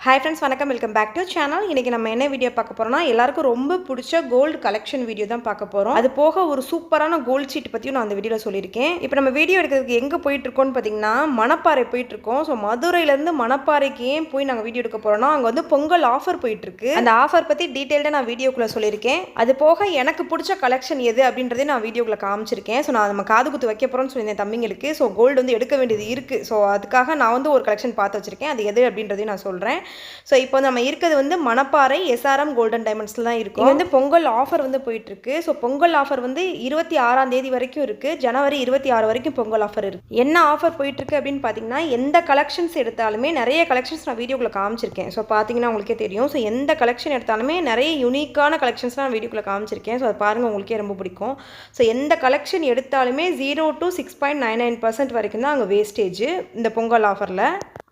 Hi friends, வணக்கம். Welcome back to channel. இன்றைக்கி நம்ம என்ன வீடியோ பார்க்க போகிறோம்னா, எல்லாருக்கும் ரொம்ப பிடிச்ச கோல்டு கலெக்ஷன் வீடியோ தான் பார்க்க போகிறோம். அது போக ஒரு சூப்பரான கோல்டு சீட் பற்றியும் நான் அந்த வீடியோவில் சொல்லியிருக்கேன். இப்போ நம்ம வீடியோ எடுக்கிறதுக்கு எங்கே போயிட்டுருக்கோம்னு பார்த்தீங்கன்னா, மணப்பாறை போயிட்டுருக்கோம். ஸோ மதுரையிலேருந்து மணப்பாறைக்கு ஏன் போய் நாங்கள் வீடியோ எடுக்க போகிறோம்னா, அங்கே வந்து பொங்கல் ஆஃபர் போயிட்டுருக்கு. அந்த ஆஃபர் பற்றி டீட்டெயில்டாக நான் வீடியோக்குள்ளே சொல்லியிருக்கேன். அது போக எனக்கு பிடிச்ச கலெக்ஷன் எது அப்படின்றதே நான் வீடியோக்குள்ளே காமிச்சிருக்கேன். ஸோ நான் நம்ம காது குத்து வைக்க போகிறோம்னு சொல்லியிருந்தேன் தம்பிங்களுக்கு. ஸோ கோல்டு வந்து எடுக்க வேண்டியது இருக்குது. ஸோ அதுக்காக நான் வந்து ஒரு கலெக்ஷன் பார்த்து வச்சுருக்கேன். அது எது அப்படின்றதையும் நான் சொல்கிறேன். ஸோ இப்போ நம்ம இருக்கிறது வந்து மணப்பாறை எஸ்ஆர்எம் கோல்டன் டைமண்ட்ஸில் தான் இருக்கும். இது வந்து பொங்கல் ஆஃபர் வந்து போயிட்டுருக்கு. ஸோ பொங்கல் ஆஃபர் வந்து 26ஆம் தேதி வரைக்கும் இருக்குது. ஜனவரி 26 வரைக்கும் பொங்கல் ஆஃபர் இருக்குது. என்ன ஆஃபர் போயிட்டுருக்கு அப்படின்னு பார்த்தீங்கன்னா, எந்த கலெக்ஷன்ஸ் எடுத்தாலுமே நிறைய கலெக்ஷன்ஸ் நான் வீடியோக்குள்ளே காமிச்சிருக்கேன். ஸோ பார்த்தீங்கன்னா உங்களுக்கே தெரியும். ஸோ எந்த கலெக்ஷன் எடுத்தாலுமே நிறைய யூனிக்கான கலெக்ஷன்ஸ் நான் வீடியோக்குள்ளே காமிச்சிருக்கேன். ஸோ அதை பாருங்கள், உங்களுக்கே ரொம்ப பிடிக்கும். ஸோ எந்த கலெக்ஷன் எடுத்தாலுமே 0 to 6.99% வரைக்கும் தான் அங்கே வேஸ்டேஜ் இந்த பொங்கல் ஆஃபரில்.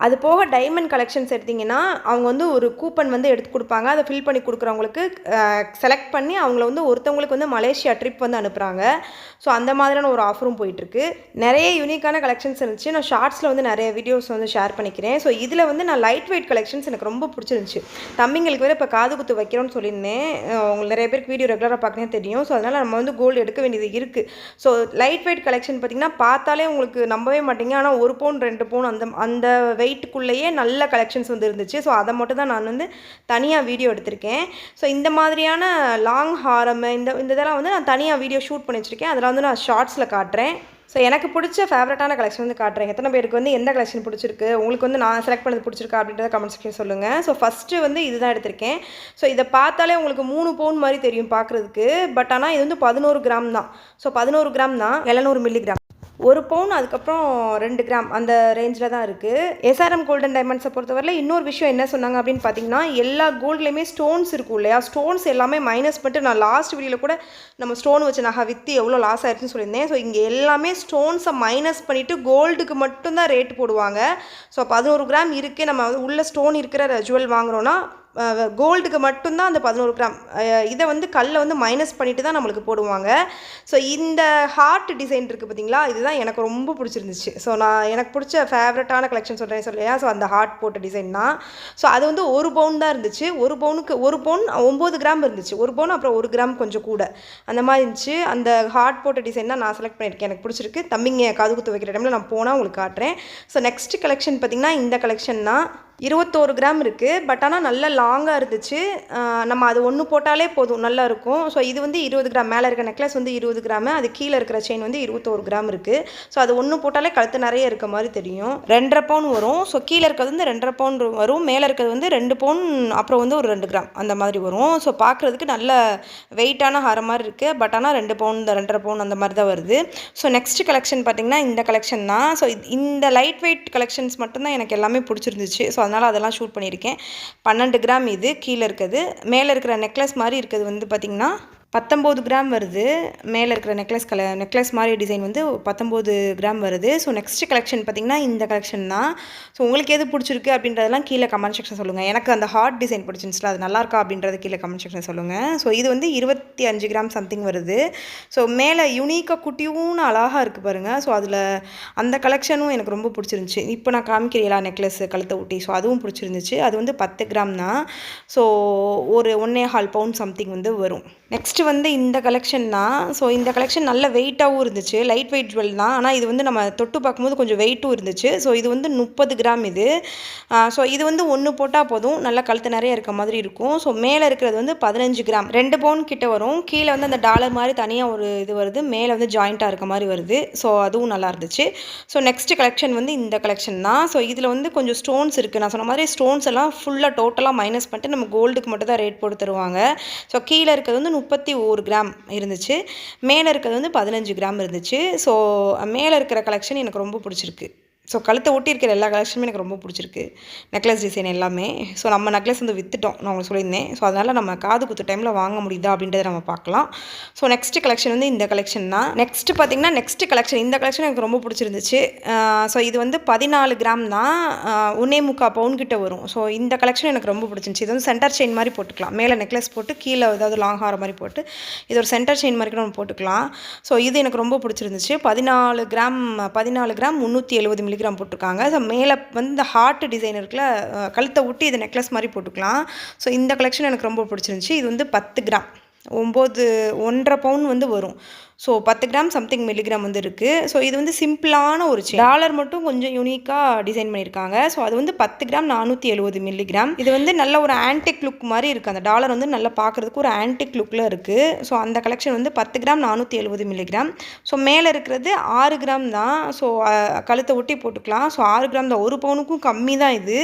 அது போக டைமண்ட் கலெக்ஷன்ஸ் எடுத்திங்கன்னா, அவங்க வந்து ஒரு கூப்பன் வந்து எடுத்து கொடுப்பாங்க. அதை ஃபில் பண்ணி கொடுக்குறவங்களுக்கு செலக்ட் பண்ணி அவங்கள வந்து ஒருத்தவங்களுக்கு வந்து மலேசியா ட்ரிப் வந்து அனுப்புகிறாங்க. ஸோ அந்த மாதிரியான ஒரு ஆஃபரும் போயிட்டுருக்கு. நிறைய யூனிக்கான கலெக்ஷன்ஸ் இருந்துச்சு. நான் ஷார்ட்ஸில் வந்து நிறைய வீடியோஸ் வந்து ஷேர் பண்ணிக்கிறேன். ஸோ இதில் வந்து நான் லைட் வெயிட் கலெக்ஷன்ஸ் எனக்கு ரொம்ப பிடிச்சிருந்துச்சு. தம்பிங்களுக்கு வேறு இப்போ காது குத்து வைக்கிறோன்னு சொல்லியிருந்தேன். உங்களுக்கு நிறைய பேருக்கு வீடியோ ரெகுலராக பார்க்கவே தெரியும். ஸோ அதனால் நம்ம வந்து கோல்டு எடுக்க வேண்டியது இருக்குது. ஸோ லைட் வெயிட் கலெக்ஷன் பார்த்திங்கன்னா பார்த்தாலே உங்களுக்கு நம்பவே மாட்டீங்க. ஆனால் 1 பவுன் 2 பவுன் அந்த வெயிட்டுக்குள்ளேயே நல்ல கலெக்ஷன்ஸ் வந்து இருந்துச்சு. ஸோ அதை மட்டும் தான் நான் வந்து தனியாக வீடியோ எடுத்திருக்கேன். ஸோ இந்த மாதிரியான லாங் ஹாரம் இந்த இதெல்லாம் வந்து நான் தனியாக வீடியோ ஷூட் பண்ணி வச்சுருக்கேன். அதெல்லாம் வந்து நான் ஷார்ட்ஸில் காட்டுறேன். ஸோ எனக்கு பிடிச்ச ஃபேவரட்டான கலெக்ஷன் வந்து காட்டுறேன். எத்தனை பேருக்கு வந்து எந்த கலெக்ஷன் பிடிச்சிருக்கு, உங்களுக்கு வந்து நான் செலக்ட் பண்ணது பிடிச்சிருக்கா அப்படின்றத கமெண்ட் செக்ஷன் சொல்லுங்கள். ஸோ ஃபஸ்ட்டு வந்து இதுதான் எடுத்திருக்கேன். ஸோ இதை பார்த்தாலே உங்களுக்கு 3 பவுன் மாதிரி தெரியும் பார்க்குறதுக்கு. பட் ஆனால் இது வந்து 11 கிராம் தான். ஸோ 11 கிராம் தான், 700 மில்லிகிராம். 1 பவுன், அதுக்கப்புறம் 2 கிராம் அந்த ரேஞ்சில் தான் இருக்குது. எஸ்ஆர்எம் கோல்டன் டைமண்ட்ஸை பொறுத்தவரையில் இன்னொரு விஷயம் என்ன சொன்னாங்க அப்படின்னு பார்த்தீங்கன்னா, எல்லா கோல்ட்லேயுமே ஸ்டோன்ஸ் இருக்கும் இல்லையா, ஸ்டோன்ஸ் எல்லாமே மைனஸ் பண்ணிட்டு, நான் லாஸ்ட் வீடியோவில் கூட நம்ம ஸ்டோன் வச்சு நகை விற்று எவ்வளோ லாஸ் ஆயிடுச்சுன்னு சொல்லியிருந்தேன். ஸோ இங்கே எல்லாமே ஸ்டோன்ஸை மைனஸ் பண்ணிவிட்டு கோல்டுக்கு மட்டும்தான் ரேட் போடுவாங்க. ஸோ 11 கிராம் இருக்குது, நம்ம உள்ள ஸ்டோன் இருக்கிற ஜுவல் வாங்குகிறோன்னா கோல்டுக்கு மட்டும்தான் அந்த 11 கிராம். இதை வந்து கல்லை வந்து மைனஸ் பண்ணிட்டு தான் நம்மளுக்கு போடுவாங்க. ஸோ இந்த ஹார்ட் டிசைன் இருக்குது பார்த்தீங்களா, இதுதான் எனக்கு ரொம்ப பிடிச்சிருந்துச்சு. ஸோ நான் எனக்கு பிடிச்ச ஃபேவரட்டான கலெக்ஷன் சொல்கிறேன் சொல்லியா. ஸோ அந்த ஹார்ட் போட்ட டிசைன் தான். ஸோ அது வந்து 1 பவுன் தான் இருந்துச்சு. 1 பவுனுக்கு 1 பவுன் 9 கிராம் இருந்துச்சு. 1 பவுன் அப்புறம் 1 கிராம் கொஞ்சம் கூட அந்த மாதிரி இருந்துச்சு. அந்த ஹார்ட் போட்ட டிசைன் தான் நான் செலக்ட் பண்ணியிருக்கேன். எனக்கு பிடிச்சிருக்கு. தம்பிங்க காது குத்து வைக்கிற டைமில் நான் போனால் உங்களுக்கு காட்டுறேன். ஸோ நெக்ஸ்ட் கலெக்ஷன் பார்த்திங்கன்னா, இந்த கலெக்ஷன் தான் 21 கிராம் இருக்குது. பட் ஆனால் நல்லா லாங்காக இருந்துச்சு. நம்ம அது ஒன்று போட்டாலே போதும், நல்லா இருக்கும். ஸோ இது வந்து 20 கிராம். மேலே இருக்க நெக்லஸ் வந்து 20 கிராமு, அது கீழே இருக்கிற செயின் வந்து 21 கிராம் இருக்குது. ஸோ அது ஒன்று போட்டாலே கழுத்து நிறைய இருக்க மாதிரி தெரியும். 2.5 பவுன் வரும். ஸோ கீழே இருக்கிறது வந்து 2.5 பவுன் வரும். மேலே இருக்கிறது வந்து 2 பவுன், அப்புறம் வந்து ஒரு 2 கிராம் அந்த மாதிரி வரும். ஸோ பார்க்குறதுக்கு நல்ல வெயிட்டான ஹாரம் மாதிரி இருக்குது. பட் ஆனால் 2 பவுன் 2.5 பவுன் அந்த மாதிரி தான் வருது. ஸோ நெக்ஸ்ட் கலெக்ஷன் பார்த்திங்கன்னா, இந்த கலெக்ஷன் தான். ஸோ இந்த லைட் வெயிட் கலெக்ஷன்ஸ் மட்டும்தான் எனக்கு எல்லாமே பிடிச்சிருந்துச்சு. ஸோ அதனால் அதெல்லாம் ஷூட் பண்ணியிருக்கேன். 12 கிராம் இது கீழே இருக்குது. மேலே இருக்கிற நெக்லஸ் மாதிரி இருக்கிறது வந்து பார்த்திங்கன்னா 19 கிராம் வருது. மேலே இருக்கிற நெக்லஸ் மாதிரி டிசைன் வந்து 19 கிராம் வருது. ஸோ நெக்ஸ்ட் கலெக்ஷன் பார்த்திங்கன்னா, இந்த கலெக்ஷன் தான். ஸோ உங்களுக்கு எது பிடிச்சிருக்கு அப்படின்றதெல்லாம் கீழே கமெண்ட் செக்ஷன் சொல்லுங்கள். எனக்கு அந்த ஹார்ட் டிசைன் பிடிச்சிருந்துச்சுல, அது நல்லாயிருக்கா அப்படின்றத கீழே கமெண்ட் செக்ஷன் சொல்லுங்கள். ஸோ இது வந்து 25 கிராம் சம்திங் வருது. ஸோ மேலே யூனிக்காக குட்டியூன்னு அழகாக இருக்குது பாருங்கள். ஸோ அதில் அந்த கலெக்ஷனும் எனக்கு ரொம்ப பிடிச்சிருந்துச்சி. இப்போ நான் காமிக்கிறீங்களா நெக்லஸ் கழுத்தை ஊட்டி, ஸோ அதுவும் பிடிச்சிருந்துச்சு. அது வந்து 10 கிராம் தான். ஸோ ஒரு 1.25 பவுன் சம்திங் வந்து வரும். நெக்ஸ்ட்டு வந்து இந்த கலெக்ஷன் தான். ஸோ இந்த கலெக்ஷன் நல்ல வெயிட்டாகவும் இருந்துச்சு. லைட் வெயிட் ஜுவல் தான். ஆனால் இது வந்து நம்ம தொட்டு பார்க்கும்போது கொஞ்சம் வெயிட்டும் இருந்துச்சு. ஸோ இது வந்து 30 கிராம் இது. ஸோ இது வந்து ஒன்று போட்டால் போதும், நல்லா கழுத்து நிறைய இருக்க மாதிரி இருக்கும். ஸோ மேலே இருக்கிறது வந்து 15 கிராம், 2 பவுன் கிட்ட வரும். கீழே வந்து அந்த டாலர் மாதிரி தனியாக ஒரு இது வருது. மேலே வந்து ஜாயிண்ட்டாக இருக்க மாதிரி வருது. ஸோ அதுவும் நல்லா இருந்துச்சு. ஸோ நெக்ஸ்ட் கலெக்ஷன் வந்து இந்த கலெக்ஷன் தான். ஸோ இதில் வந்து கொஞ்சம் ஸ்டோன்ஸ் இருக்குது. நான் சொன்ன மாதிரி ஸ்டோன்ஸ் எல்லாம் ஃபுல்லாக டோட்டலாக மைனஸ் பண்ணிட்டு நம்ம கோல்டுக்கு மட்டும் தான் ரேட் போட்டு தருவாங்க. ஸோ கீழே இருக்கிறது வந்து 31 கிராம் இருந்துச்சு. மேலே இருக்கிறது வந்து 15 கிராம் இருந்துச்சு. ஸோ மேலே இருக்கிற கலெக்ஷன் எனக்கு ரொம்ப பிடிச்சிருக்கு. ஸோ கழுத்தை ஒட்டி இருக்கிற எல்லா கலெக்ஷனுமே எனக்கு ரொம்ப பிடிச்சிருக்கு. நெக்லஸ் டிசைன் எல்லாமே. ஸோ நம்ம நெக்லஸ் வந்து விற்றுட்டோம், நான் உங்களுக்கு சொல்லியிருந்தேன். ஸோ அதனால் நம்ம காது குத்து டைமில் வாங்க முடியுதா அப்படின்றத நம்ம பார்க்கலாம். ஸோ நெக்ஸ்ட் கலெக்ஷன் வந்து இந்த கலெக்ஷன் தான். நெக்ஸ்ட்டு பார்த்திங்கன்னா, நெக்ஸ்ட் கலெக்ஷன் இந்த கலெக்ஷன் எனக்கு ரொம்ப பிடிச்சிருந்துச்சு. ஸோ இது வந்து 14 கிராம் தான், 1.25 பவுன் கிட்ட வரும். ஸோ இந்த கலெக்ஷன் எனக்கு ரொம்ப பிடிச்சிருந்துச்சு. இது வந்து சென்டர் செயின் மாதிரி போட்டுக்கலாம். மேலே நெக்லஸ் போட்டு கீழே ஏதாவது லாங் ஹாரம் மாதிரி போட்டு இது ஒரு சென்டர் செயின் மாதிரி கூட நம்ம போட்டுக்கலாம். ஸோ இது எனக்கு ரொம்ப பிடிச்சிருந்துச்சு. 14 கிராம் 370 மில்லி மில்லிகிராம் போட்டிருக்காங்க. ஸோ மேலே வந்து இந்த ஹார்ட் டிசைன் இருக்குல்ல, கழுத்தை ஒட்டி இது நெக்லஸ் மாதிரி போட்டுக்கலாம். ஸோ இந்த கலெக்ஷன் எனக்கு ரொம்ப பிடிச்சிருந்துச்சி. இது வந்து 10 கிராம் 1.5 பவுன் வந்து வரும். ஸோ 10 கிராம் சம்திங் மில்லிகிராம் வந்து இருக்குது. ஸோ இது வந்து சிம்பிளான ஒரு செயின். டாலர் மட்டும் கொஞ்சம் யூனிக்காக டிசைன் பண்ணியிருக்காங்க. ஸோ அது வந்து 10 கிராம் 470 மில்லிகிராம். இது வந்து நல்ல ஒரு ஆன்டிக் லுக் மாதிரி இருக்குது. அந்த டாலர் வந்து நல்லா பார்க்குறதுக்கு ஒரு ஆன்டிக் லுக்கில் இருக்குது. ஸோ அந்த கலெக்ஷன் வந்து 10 கிராம் 470 மில்லிகிராம். ஸோ மேலே இருக்கிறது 6 கிராம் தான். ஸோ கழுத்தை ஒட்டி போட்டுக்கலாம். ஸோ 6 கிராம் தான், 1 பவுனுக்கும் கம்மி தான். இது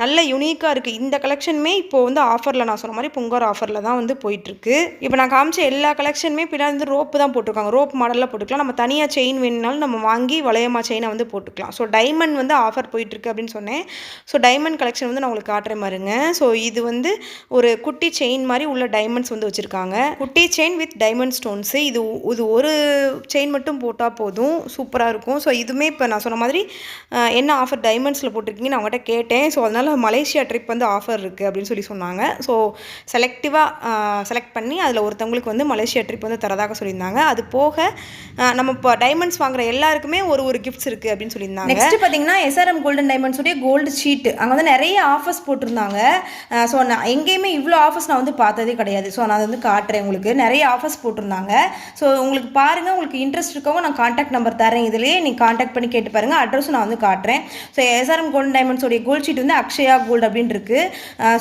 நல்ல யூனிக்காக இருக்குது. இந்த கலெக்ஷனுமே இப்போ வந்து ஆஃபரில், நான் சொன்ன மாதிரி பொங்கல் ஆஃபரில் தான் வந்து போயிட்டுருக்கு. இப்போ நான் காமிச்ச எல்லா கலெக்ஷனுமே பின்னாடி வந்து ரோப்பு தான் போட்டிருக்காங்க. ரோப் மாடலில் போட்டுக்கலாம். நம்ம தனியாக செயின் வேணுனாலும் நம்ம வாங்கி வளையமா செயினை வந்து போட்டுக்கலாம். ஸோ டைமண்ட் வந்து ஆஃபர் போயிட்டுருக்கு அப்படின்னு சொன்னேன். ஸோ டைமண்ட் கலெக்ஷன் வந்து நான் உங்களுக்கு காட்டுறேன் பாருங்க. ஸோ இது வந்து ஒரு குட்டி செயின் மாதிரி உள்ள டைமண்ட்ஸ் வந்து வச்சுருக்காங்க. குட்டி செயின் வித் டைமண்ட் ஸ்டோன்ஸு. இது ஒரு செயின் மட்டும் போட்டால் போதும், சூப்பராக இருக்கும். ஸோ இதுவுமே இப்போ நான் சொன்ன மாதிரி என்ன ஆஃபர் டைமண்ட்ஸில் போட்டிருக்கீங்கன்னு நான் அவங்ககிட்ட கேட்டேன். ஸோ அதனால் மலேசியா ட்ரிப் வந்து ஆஃபர் இருக்குது அப்படின்னு சொல்லி சொன்னாங்க. ஸோ செலக்ட் பண்ணி அதில் ஒருத்தவங்களுக்கு வந்து மலேசியா ட்ரிப் வந்து தரதாக சொல்லியிருந்தாங்க. அது போக நம்ம இப்போ டைமண்ட்ஸ் வாங்குற எல்லாருக்குமே ஒரு கிஃப்ட்ஸ் இருக்குது அப்படின்னு சொல்லியிருந்தாங்க. நெக்ஸ்ட் பார்த்தீங்கன்னா எஸ்ஆர்எம் கோல்டன் டைமண்ட்ஸுடைய கோல்டு ஷீட்டு. அங்கே வந்து நிறைய ஆஃபர்ஸ் போட்டிருந்தாங்க. ஸோ நான் எங்கேயுமே இவ்வளோ ஆஃபர்ஸ் நான் வந்து பார்த்ததே கிடையாது. ஸோ நான் வந்து காட்டுறேன் உங்களுக்கு. நிறைய ஆஃபர்ஸ் போட்டிருந்தாங்க. ஸோ உங்களுக்கு பாருங்கள், உங்களுக்கு இன்ட்ரெஸ்ட் இருக்கவங்க நான் கான்டாக்ட் நம்பர் தரேன். இதிலேயே நீங்கள் கான்டாக்ட் பண்ணி கேட்டு பாருங்கள். அட்ரஸும் நான் வந்து காட்டுறேன். ஸோ எஸ்ஆர்எம் கோல்டன் டைமண்ட்ஸோடைய கோல்டு ஷீட் வந்து அக்ஷயா கோல்டு அப்படின்னு இருக்குது.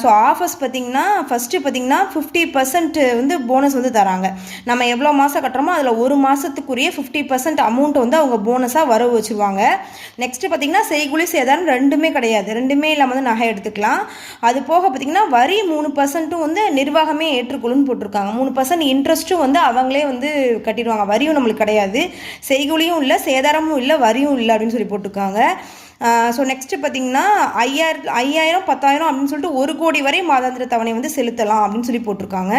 ஸோ ஆஃபர்ஸ் பார்த்தீங்கன்னா ஃபஸ்ட்டு பார்த்தீங்கன்னா 50% வந்து போனஸ் வந்து தராங்க. நம்ம எவ்வளோ மாதம் கட்டுறோமோ அதில் ஒரு மாதத்துக்குரிய 50% அமௌண்ட் வந்து அவங்க போனஸாக வரவு வச்சுருவாங்க. நெக்ஸ்ட்டு பார்த்திங்கன்னா செய்கூலி சேதாரம் ரெண்டுமே கிடையாது. ரெண்டுமே இல்லாமல் வந்து நகை எடுத்துக்கலாம். அது போக பார்த்திங்கன்னா வரி 3% வந்து நிர்வாகமே ஏற்றுக்கொள்ளுன்னு போட்டிருக்காங்க. 3% இன்ட்ரெஸ்ட்டும் வந்து அவங்களே வந்து கட்டிடுவாங்க. வரியும் நம்மளுக்கு கிடையாது, செய்கூலியும் இல்லை, சேதாரமும் இல்லை, வரியும் இல்லை அப்படின்னு சொல்லி போட்டிருக்காங்க. ஸோ நெக்ஸ்ட்டு பார்த்திங்கன்னா 5000 10,000 அப்படின்னு சொல்லிட்டு 1 கோடி வரை மாதாந்திர தவணை வந்து செலுத்தலாம் அப்படின்னு சொல்லி போட்டிருக்காங்க.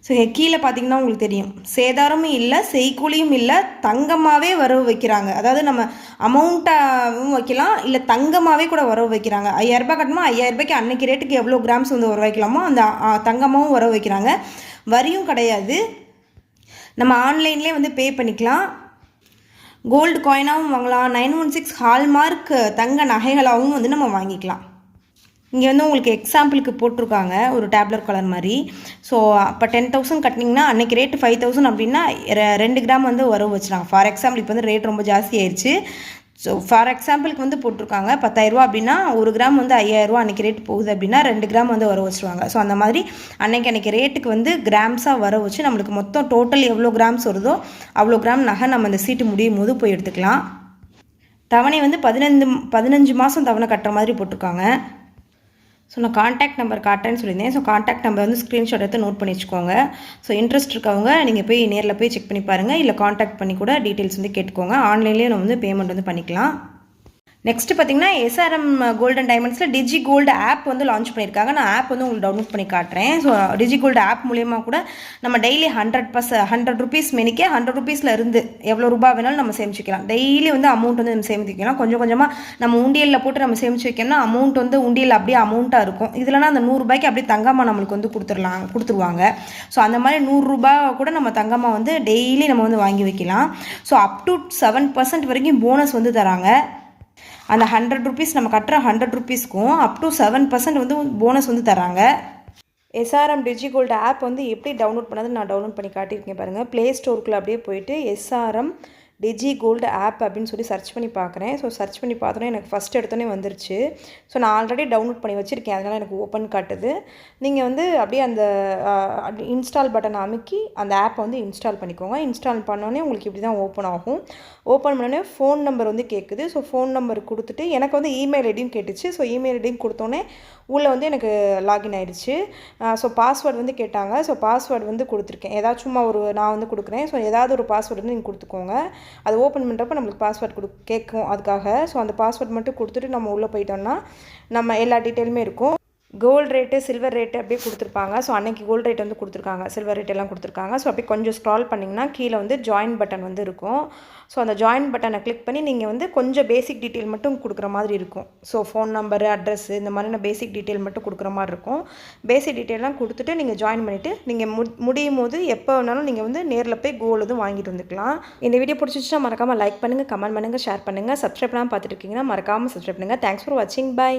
ஸோ கீழே பார்த்தீங்கன்னா உங்களுக்கு தெரியும், சேதாரமும் இல்லை, செய்கூலியும் இல்லை, தங்கமாகவே வரவு வைக்கிறாங்க. அதாவது நம்ம அமௌண்ட்டாகவும் வைக்கலாம், இல்லை தங்கமாகவே கூட வரவு வைக்கிறாங்க. 5000 ரூபாய் கட்டணுமா, 5000 ரூபாய்க்கு அன்னைக்கு ரேட்டுக்கு எவ்வளோ கிராம்ஸ் வந்து வர வைக்கலாமோ அந்த தங்கமாகவும் வரவு வைக்கிறாங்க. வரியும் கிடையாது. நம்ம ஆன்லைன்லேயே வந்து பே பண்ணிக்கலாம். கோல்டு காயினாகவும் வாங்கலாம். 916 ஹால்மார்க் தங்க நகைகளாகவும் வந்து நம்ம வாங்கிக்கலாம். இங்கே வந்து உங்களுக்கு எக்ஸாம்பிளுக்கு போட்டிருக்காங்க ஒரு டேப்லர் கலர் மாதிரி. ஸோ அப்போ 10,000 கட்டினீங்கன்னா அன்றைக்கி ரேட்டு 5,000 அப்படின்னா 2 கிராம் வந்து வரவு வச்சுருக்காங்க. ஃபார் எக்ஸாம்பிள் இப்போ வந்து ரேட் ரொம்ப ஜாஸ்தி ஆயிடுச்சு. ஸோ ஃபார் எக்ஸாம்பிளுக்கு வந்து போட்டிருக்காங்க 10,000 அப்படின்னா 1 கிராம் வந்து 5,000 அன்றைக்கி ரேட் போகுது அப்படின்னா 2 கிராம் வந்து வரவு வச்சுருவாங்க. ஸோ அந்த மாதிரி அன்றைக்கி ரேட்டுக்கு வந்து கிராம்ஸாக வர வச்சு நம்மளுக்கு மொத்தம் டோட்டல் எவ்வளோ கிராம்ஸ் வருதோ அவ்வளோ கிராம் நகை நம்ம இந்த சீட்டு முடியும் போது போய் எடுத்துக்கலாம். தவணை வந்து 15 மாதம் தவணை கட்டுற மாதிரி போட்டிருக்காங்க. ஸோ நான் கான்டாக்ட் நம்பர் காட்டுறேன்னு சொல்லியிருந்தேன். ஸோ கான்டாக்ட் நம்பர் வந்து ஸ்க்ரீன்ஷாட் எடுத்து நோட் பண்ணி வச்சுக்கோங்க. ஸோ இன்ட்ரெஸ்ட் இருக்கவங்க நீங்கள் போய் நேரில் போய் செக் பண்ணி பாருங்கள், இல்லை கான்டாக்ட் பண்ணி கூட டீட்டெயில்ஸ் வந்து கேட்டுக்கோங்க. ஆன்லைன்லேயே நம்ம வந்து பேமெண்ட் வந்து பண்ணிக்கலாம். நெக்ஸ்ட்டு பார்த்தீங்கன்னா எஸ்ஆர்எம் கோல்டன் டைமண்ட்ஸில் டிஜி கோல்டு ஆப் வந்து லான்ச் பண்ணியிருக்காங்க. நான் ஆப் வந்து உங்களுக்கு டவுன்லோட் பண்ணி காட்டுறேன். ஸோ டிஜி கோல்டு ஆப் மூலியமாக கூட நம்ம டெய்லி 100 ருபீஸ் மெனிக்கே 100 ரூபீஸில் இருந்து எவ்வளோ ரூபாய் வேணாலும் நம்ம சேமிச்சிக்கலாம். டெய்லி வந்து அமௌண்ட் வந்து நம்ம சேமிக்கலாம். கொஞ்சம் கொஞ்சமாக நம்ம உண்டியலில் போட்டு நம்ம சேமிச்சு வைக்கணும்னா அமௌண்ட் வந்து உண்டியல் அப்படியே அமௌண்ட்டாக இருக்கும். இதுலனா அந்த 100 ரூபாய்க்கு அப்படியே தங்கமாக நம்மளுக்கு வந்து கொடுத்துருவாங்க. ஸோ அந்த மாதிரி 100 ரூபாய் கூட நம்ம தங்கமாக வந்து டெய்லி நம்ம வந்து வாங்கி வைக்கலாம். ஸோ அப் டு 7% வரைக்கும் போனஸ் வந்து தராங்க. அந்த 100 ருபீஸ் நம்ம கட்டுற 100 ருபீஸ்க்கும் அப் டு 7% வந்து போனஸ் வந்து தராங்க. எஸ்ஆர்எம் டிஜி கோல்டு ஆப் வந்து எப்படி டவுன்லோட் பண்ணது நான் டவுன்லோட் பண்ணி காட்டியிருக்கேன் பாருங்கள். ப்ளே ஸ்டோருக்குள்ளே அப்படியே போயிட்டு எஸ்ஆர்எம் டிஜி கோல்டு ஆப் அப்படின்னு சொல்லி சர்ச் பண்ணி பார்க்குறேன். ஸோ சர்ச் பண்ணி பார்த்தோன்னே எனக்கு ஃபஸ்ட் எடுத்தோன்னே வந்துருச்சு. ஸோ நான் ஆல்ரெடி டவுன்லோட் பண்ணி வச்சுருக்கேன், அதனால் எனக்கு ஓப்பன் காட்டுது. நீங்கள் வந்து அப்படியே அந்த இன்ஸ்டால் பட்டனை அமுக்கி அந்த ஆப்பை வந்து இன்ஸ்டால் பண்ணிக்கோங்க. இன்ஸ்டால் பண்ணோன்னே உங்களுக்கு இப்படி தான் ஓப்பன் ஆகும். ஓப்பன் பண்ணோடனே ஃபோன் நம்பர் வந்து கேட்குது. ஸோ ஃபோன் நம்பர் கொடுத்துட்டு எனக்கு வந்து இமெயில் ஐடியும் கேட்டுச்சு. ஸோ இமெயில் ஐடியும் கொடுத்தோன்னே உள்ளே வந்து எனக்கு லாகின் ஆகிடுச்சு. ஸோ பாஸ்வேர்டு வந்து கேட்டாங்க. ஸோ பாஸ்வேர்டு வந்து கொடுத்துருக்கேன். ஏதாச்சும் சும்மா நான் வந்து கொடுக்குறேன். ஸோ ஏதாவது ஒரு பாஸ்வேர்டு வந்து நீங்கள் கொடுத்துக்கோங்க. அது ஓப்பன் பண்ணுறப்ப நம்மளுக்கு பாஸ்வேர்டு கேட்கும் அதுக்காக. ஸோ அந்த பாஸ்வேர்டு மட்டும் கொடுத்துட்டு நம்ம உள்ளே போயிட்டோம்னா நம்ம எல்லா டீட்டெயிலுமே இருக்கும். கோல்டு ரேட்டு சில்வர் ரேட்டு அப்படியே கொடுத்துருப்பாங்க. ஸோ அன்றைக்கி கோல்டு ரேட் வந்து கொடுத்துருக்காங்க, சில்வர் ரேட் எல்லாம் கொடுத்துருக்காங்க. ஸோ அப்படியே கொஞ்சம் ஸ்க்ரால் பண்ணிங்கன்னா கீழே வந்து ஜாயின் பட்டன் வந்து இருக்கும். ஸோ அந்த ஜாயின் பட்டனை கிளிக் பண்ணி நீங்கள் வந்து கொஞ்சம் பேசிக் டீட்டெயில் மட்டும் கொடுக்குற மாதிரி இருக்கும். ஸோ ஃபோன் நம்பரு, அட்ரஸ்ஸு இந்த மாதிரியான பேசிக் டீட்டெயில் மட்டும் கொடுக்குற மாதிரி இருக்கும். பேசிக் டீட்டெயிலாம் கொடுத்துட்டு நீங்கள் ஜாயின் பண்ணிவிட்டு நீங்கள் முடியும் போது எப்போ வேணாலும் நீங்கள் வந்து நேரில் போய் கோல்டு வந்து வாங்கிட்டு வந்துக்கலாம். இந்த வீடியோ பிடிச்சிச்சுன்னா மறக்காமல் லைக் பண்ணுங்கள், கமெண்ட் பண்ணுங்கள், ஷேர் பண்ணுங்கள். சப்ஸ்கிரைப் பண்ணாமல் பார்த்துட்டு இருக்கீங்கன்னா மறக்காமல் சப்ஸ்கிரைப் பண்ணுங்கள். தேங்க்ஸ் ஃபார் வாட்சிங். பை.